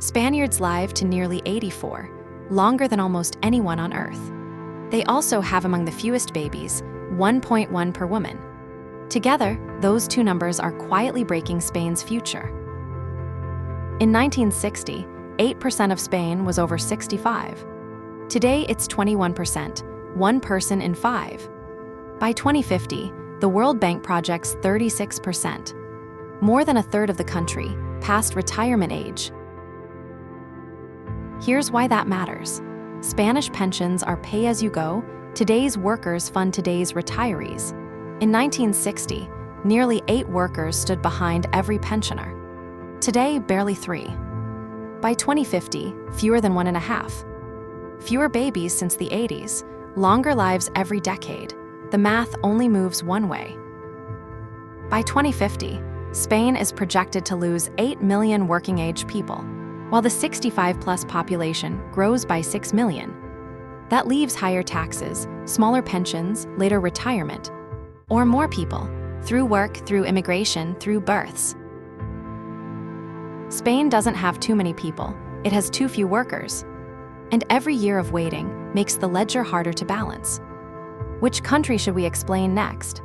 Spaniards live to nearly 84, longer than almost anyone on Earth. They also have among the fewest babies, 1.1 per woman. Together, those two numbers are quietly breaking Spain's future. In 1960, 8% of Spain was over 65. Today, it's 21%, 1 person in 5. By 2050, the World Bank projects 36%. More than a third of the country past retirement age. Here's why that matters. Spanish pensions are pay-as-you-go. Today's workers fund today's retirees. In 1960, nearly 8 workers stood behind every pensioner. Today, barely 3. By 2050, fewer than 1.5. Fewer babies since the 80s, longer lives every decade. The math only moves one way. By 2050, Spain is projected to lose 8 million working-age people, while the 65-plus population grows by 6 million. That leaves higher taxes, smaller pensions, later retirement, or more people, through work, through immigration, through births. Spain doesn't have too many people, it has too few workers. And every year of waiting makes the ledger harder to balance. Which country should we explain next?